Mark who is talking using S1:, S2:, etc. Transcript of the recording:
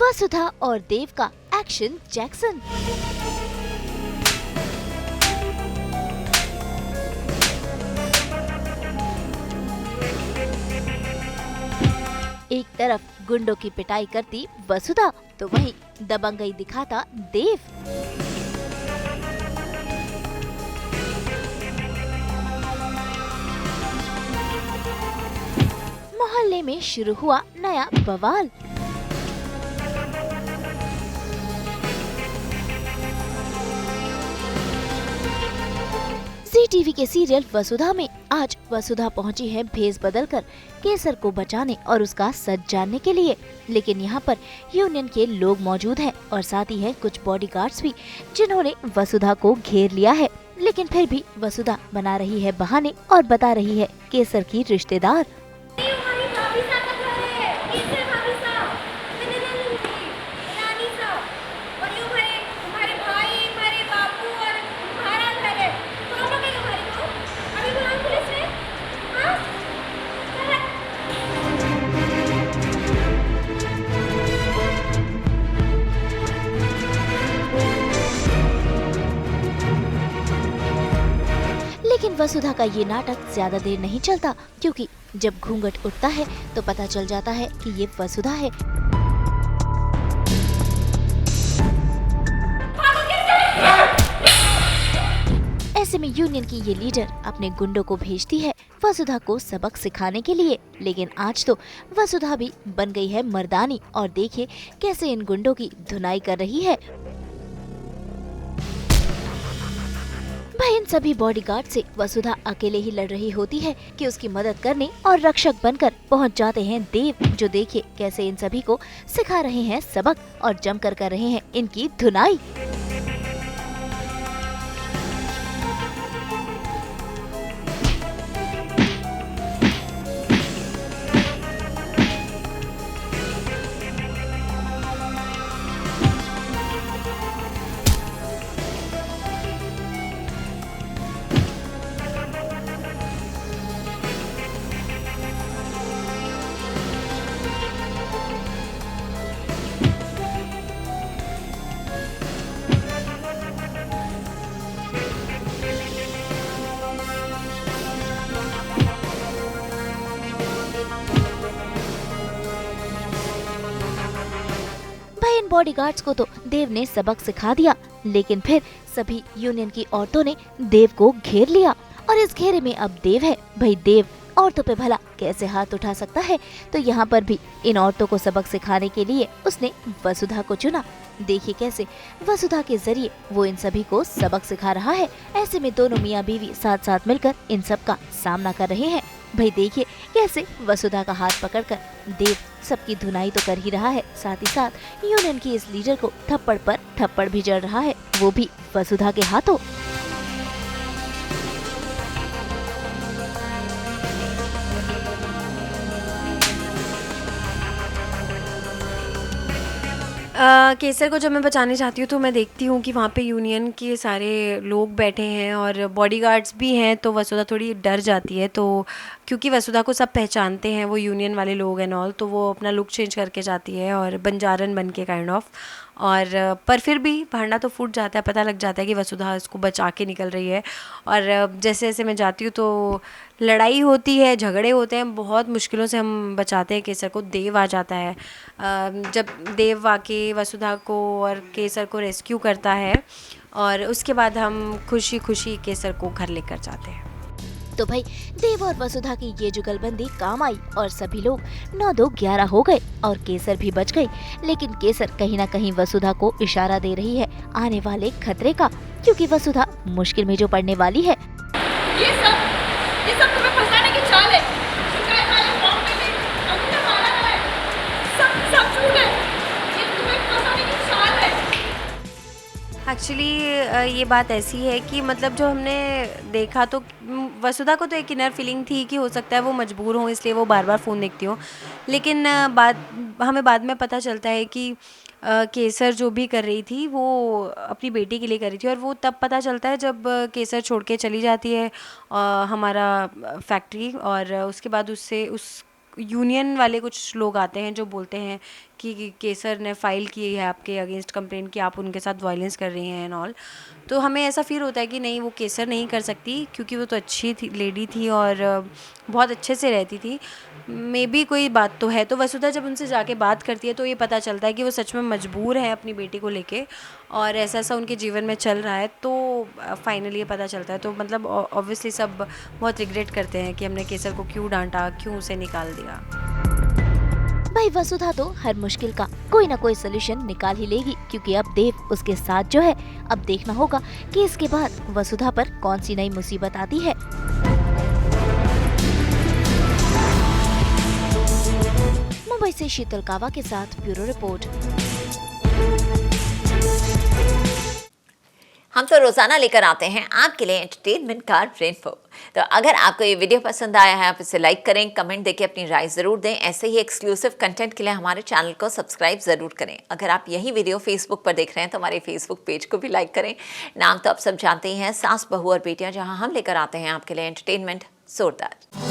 S1: वसुधा और देव का action Jackson. एक तरफ गुंडों की पिटाई करती वसुधा तो वहीं दबंगई दिखाता देव। मोहल्ले में शुरू हुआ नया बवाल। जी टीवी के सीरियल वसुधा में आज वसुधा पहुंची है भेस बदलकर केसर को बचाने और उसका सच जानने के लिए। लेकिन यहाँ पर यूनियन के लोग मौजूद हैं और साथ ही हैं कुछ बॉडीगार्ड्स भी जिन्होंने वसुधा को घेर लिया है। लेकिन फिर भी वसुधा बना रही है बहाने और बता रही है केसर की रिश्तेदार। लेकिन वसुधा का ये नाटक ज्यादा देर नहीं चलता, क्योंकि जब घूंघट उठता है तो पता चल जाता है कि ये वसुधा है। ऐसे में यूनियन की ये लीडर अपने गुंडों को भेजती है वसुधा को सबक सिखाने के लिए। लेकिन आज तो वसुधा भी बन गई है मर्दानी और देखिए कैसे इन गुंडों की धुनाई कर रही है। भाई इन सभी बॉडीगार्ड से वसुधा अकेले ही लड़ रही होती है कि उसकी मदद करने और रक्षक बनकर पहुंच जाते हैं देव, जो देखिए कैसे इन सभी को सिखा रहे हैं सबक और जमकर कर रहे हैं इनकी धुनाई। इन बॉडीगार्ड्स को तो देव ने सबक सिखा दिया, लेकिन फिर सभी यूनियन की औरतों ने देव को घेर लिया और इस घेरे में अब देव है। भाई देव औरतों पे भला कैसे हाथ उठा सकता है, तो यहाँ पर भी इन औरतों को सबक सिखाने के लिए उसने वसुधा को चुना। देखिए कैसे वसुधा के जरिए वो इन सभी को सबक सिखा रहा है। ऐसे में दोनों मियाँ बीवी साथ साथ मिलकर इन सब का सामना कर रहे हैं। भाई देखिए कैसे वसुधा का हाथ पकड़कर देव सबकी धुनाई तो कर ही रहा है, साथ ही साथ यूनियन की इस लीडर को थप्पड़ पर थप्पड़ भी जड़ रहा है, वो भी वसुधा के हाथों।
S2: केसर को जब मैं बचाने जाती हूँ तो मैं देखती हूँ कि वहाँ पे यूनियन के सारे लोग बैठे हैं और बॉडीगार्ड्स भी हैं, तो वसुधा थोड़ी डर जाती है। तो क्योंकि वसुधा को सब पहचानते हैं, वो यूनियन वाले लोग एंड ऑल, तो वो अपना लुक चेंज करके जाती है और बंजारन बन के काइंड ऑफ। और पर फिर भी भांडा तो फूट जाता है, पता लग जाता है कि वसुधा इसको बचा के निकल रही है। और जैसे जैसे मैं जाती हूँ तो लड़ाई होती है, झगड़े होते हैं, बहुत मुश्किलों से हम बचाते हैं केसर को। देव आ जाता है। जब देव आके वसुधा को और केसर को रेस्क्यू करता है और उसके बाद हम खुशी खुशी केसर को घर लेकर जाते हैं।
S1: तो भाई देव और वसुधा की ये जुगलबंदी काम आई और सभी लोग 9-2-11 हो गए और केसर भी बच गई। लेकिन केसर कहीं ना कहीं वसुधा को इशारा दे रही है आने वाले खतरे का, क्योंकि वसुधा मुश्किल में जो पड़ने वाली है।
S3: ये सब तुम्हें फंसाने की चाल है। शिकायत वाले फॉर्म पे भी हमने हमारा है। सब झूठ है। ये तुम्हें फंसाने की चाल है।
S2: एक्चुअली ये बात ऐसी है कि मतलब जो हमने देखा तो वसुधा को तो एक इनर फीलिंग थी कि हो सकता है वो मजबूर हो, इसलिए वो बार बार फ़ोन देखती हो। लेकिन हमें बाद में पता चलता है कि केसर जो भी कर रही थी वो अपनी बेटी के लिए कर रही थी। और वो तब पता चलता है जब केसर छोड़ के चली जाती है हमारा फैक्ट्री, और उसके बाद यूनियन वाले कुछ लोग आते हैं जो बोलते हैं कि केसर ने फाइल की है आपके अगेंस्ट कंप्लेंट कि आप उनके साथ वायलेंस कर रही हैं एंड ऑल। तो हमें ऐसा फील होता है कि नहीं, वो केसर नहीं कर सकती क्योंकि वो तो अच्छी थी, लेडी थी और बहुत अच्छे से रहती थी। मे बी कोई बात तो है। तो वसुधा जब उनसे जाके बात करती है तो ये पता चलता है कि वो सच में मजबूर है अपनी बेटी को लेके और ऐसा ऐसा उनके जीवन में चल रहा है। तो फाइनली ये पता चलता है। तो मतलब ऑब्वियसली सब बहुत रिग्रेट करते हैं कि हमने केसर को क्यों डांटा, क्यों उसे निकाल दिया।
S1: भाई वसुधा तो हर मुश्किल का कोई ना कोई सोल्यूशन निकाल ही लेगी, क्योंकि अब देव उसके साथ जो है। अब देखना होगा कि इसके बाद वसुधा पर कौन सी नई मुसीबत आती है। मुंबई से शीतल कावा के साथ ब्यूरो रिपोर्ट।
S4: हम तो रोजाना लेकर आते हैं आपके लिए एंटरटेनमेंट का रेनबो। तो अगर आपको ये वीडियो पसंद आया है, आप इसे लाइक करें, कमेंट देके अपनी राय जरूर दें। ऐसे ही एक्सक्लूसिव कंटेंट के लिए हमारे चैनल को सब्सक्राइब जरूर करें। अगर आप यही वीडियो फेसबुक पर देख रहे हैं तो हमारे फेसबुक पेज को भी लाइक करें। नाम तो आप सब जानते ही हैं, सास बहू और बेटियां, जहां हम लेकर आते हैं आपके लिए एंटरटेनमेंट जोरदार।